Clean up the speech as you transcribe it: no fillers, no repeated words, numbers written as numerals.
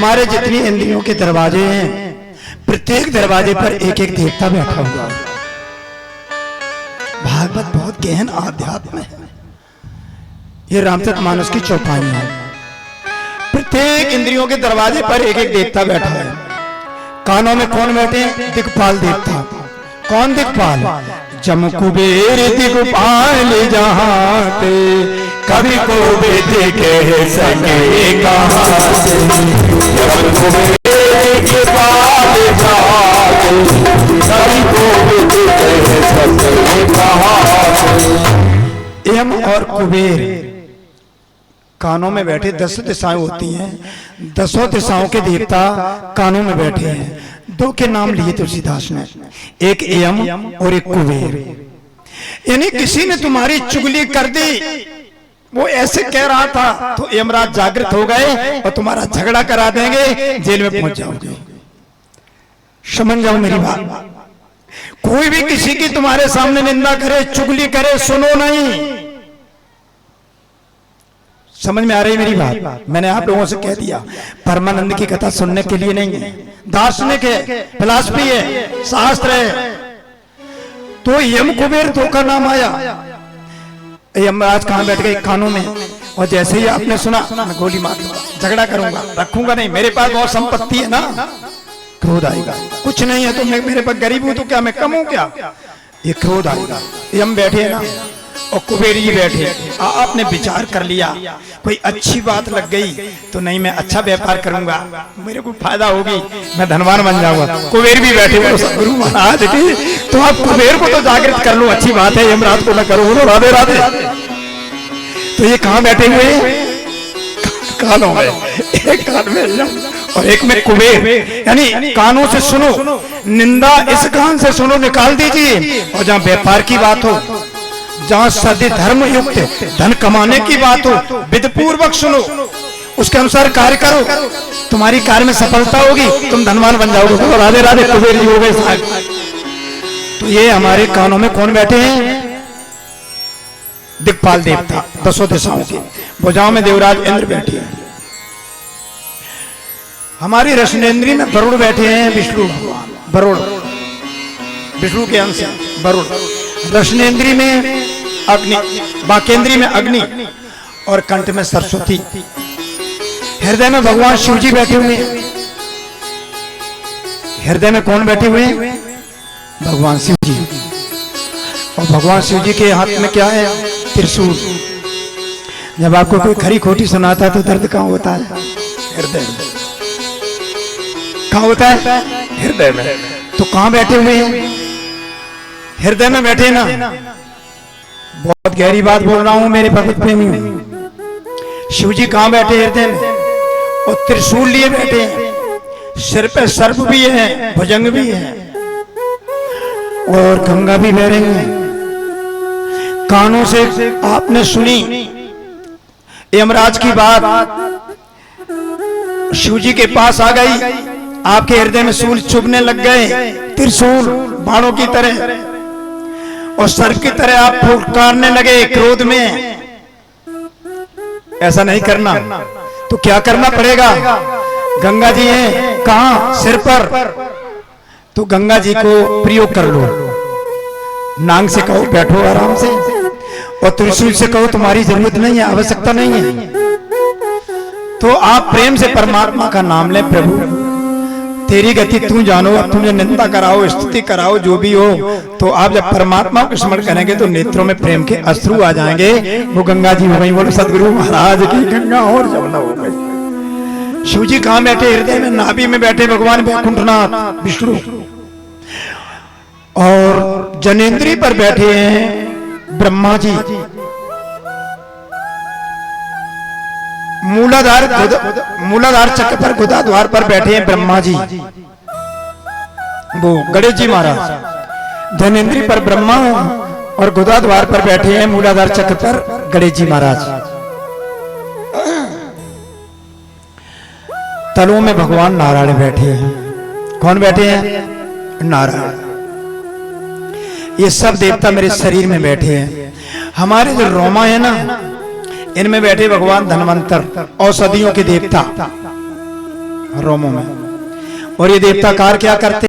हमारे जितनी इंद्रियों के दरवाजे हैं, प्रत्येक दरवाजे पर एक एक देवता बैठा हुआ। भागवत बहुत गहन आध्यात्म है। ये रामचरितमानस की चौपाई है। प्रत्येक इंद्रियों के दरवाजे पर एक एक देवता बैठा है। कानों में कौन बैठे? दिक्पाल देवता। कौन दिक्पाल? जम कुबेर दिक्पाल जहाते, कभी को बेटे के सके कहां से। जम कुबेर दिक्पाल जहाते, कभी को बेटे के सके कहां से। यम और कुबेर कानों में बैठे। 10 दिशाएं होती हैं, 10 दिशाओं के देवता कानों में बैठे हैं। 2 के नाम लिए तुलसीदास ने, एक यम और एक कुबेर। यानी किसी ने तुम्हारी चुगली कर दी, वो ऐसे कह रहा था, तो यमराज जागृत हो गए और तुम्हारा झगड़ा करा देंगे, जेल में पहुंच जाओगे। समझ जाओ मेरी बात। कोई भी किसी की तुम्हारे सामने निंदा करे, चुगली करे, सुनो नहीं। समझ में आ रही मेरी बात? मैंने आप लोगों से कह दिया, परमानंद की कथा सुनने के लिए नहीं है, दार्शनिक है, फिलॉसफी है, शास्त्र है। तो यम कुबेर 2 का नाम आया। यमराज कहां बैठ गए? कानों में। और जैसे ही आपने सुना, मैं गोली मार दूंगा, झगड़ा करूंगा, रखूंगा नहीं, मेरे पास बहुत संपत्ति है ना, क्रोध आएगा। कुछ नहीं है तो मैं, मेरे पास गरीब हूं तो क्या मैं कम हूं क्या? ये क्रोध आएगा। यम बैठे है ना, और कुबेर जी बैठे। आपने विचार कर लिया, कोई अच्छी बात लग गई तो नहीं, मैं अच्छा व्यापार करूंगा, मेरे को फायदा होगी, मैं धनवान बन जाऊंगा। कुबेर भी बैठे बोलो सदगुरु महाराज की, तो आप कुबेर को तो जागृत कर लो, अच्छी बात है, यमराज को न करो, बोलो राधे राधे। तो ये कहां बैठे हुए हैं? कानों में। एक कान में यम और एक में कुबेर। यानी कानों से सुनो, निंदा इस कान से सुनो, निकाल दीजिए। और जहां व्यापार की बात हो, जहां सदी धर्म युक्त धन कमाने की बात हो, विधिपूर्वक सुनो, उसके अनुसार कार्य करो, तुम्हारी कार्य में सफलता होगी, तुम धनवान बन जाओगे। तो राधे राधे कुबेर जी हो गए साहब। तो ये हमारे कानों में कौन बैठे हैं? दिक्पाल देवता 10 दिशाओं के। भुजाओं में देवराज इंद्र बैठे हैं। हमारी रसनेन्द्री में वरुण बैठे हैं, विष्णु भगवान। वरुण विष्णु के अंश वरुण। रसनेन्द्री में अग्नि, बाकेंद्री में अग्नि और कंठ में सरस्वती। हृदय में भगवान शिव जी बैठे हुए हैं। हृदय में कौन बैठे हुए हैं? भगवान शिव जी। और भगवान शिव जी के हाथ में क्या है? त्रिशूल। जब आपको कोई खरी खोटी सुनाता है तो दर्द कहां होता है? हृदय में। कहां होता है? हृदय में। तो कहां बैठे हुए हैं? हृदय में बैठे ना। बहुत गहरी बात बोल रहा हूं मेरे भगवत प्रेमी। शिव जी कहां बैठे? हृदय में। और त्रिशूल लिए बैठे हैं। सिर पे सर्प भी है, भुजंग भी है, और गंगा भी बह रही है। कानों से आपने सुनी यमराज की बात, शिव जी के पास आ गई, आपके हृदय में सूल चुभने लग गए, त्रिशूल बाणों की तरह, और सर्प की तरह आप फुफकारने लगे क्रोध में। ऐसा नहीं करना। तो क्या करना पड़ेगा? गंगा जी हैं कहां? सिर पर। तो गंगा जी को प्रयोग कर लो। नांग से कहो बैठो आराम से, और त्रिशूल से कहो तुम्हारी जरूरत नहीं है, आवश्यकता नहीं है। तो आप प्रेम से परमात्मा का नाम लें, प्रभु तेरी गति तू जानो। अब तुझे निंदा कराओ, स्तुति कराओ, जो भी हो, तो आप जब परमात्मा को स्मरण करेंगे तो नेत्रों में प्रेम के अश्रु आ जाएंगे। वो गंगा जी हो गई। बोलो सदगुरु महाराज की गंगा और जमुना हो गई। शिव जी कहां बैठे? हृदय में। नाभि में बैठे भगवान वैकुंठनाथ विष्णु। और जनेन्द्री पर बैठे हैं ब्रह्मा जी। मूलाधार चक्र पर गुदाद्वार पर बैठे हैं ब्रह्मा जी, वो गणेश जी महाराज। धनेन्द्री पर ब्रह्मा और गुदाद्वार पर बैठे हैं मूलाधार चक्र पर गणेश जी महाराज। तलों में भगवान नारायण बैठे हैं। कौन बैठे हैं? नारायण। ये सब देवता मेरे शरीर में बैठे हैं। हमारे जो रोमा है ना, इनमें बैठे भगवान धनवंतर, औषधियों के देवता। रोमों में। और ये देवता कार्य क्या करते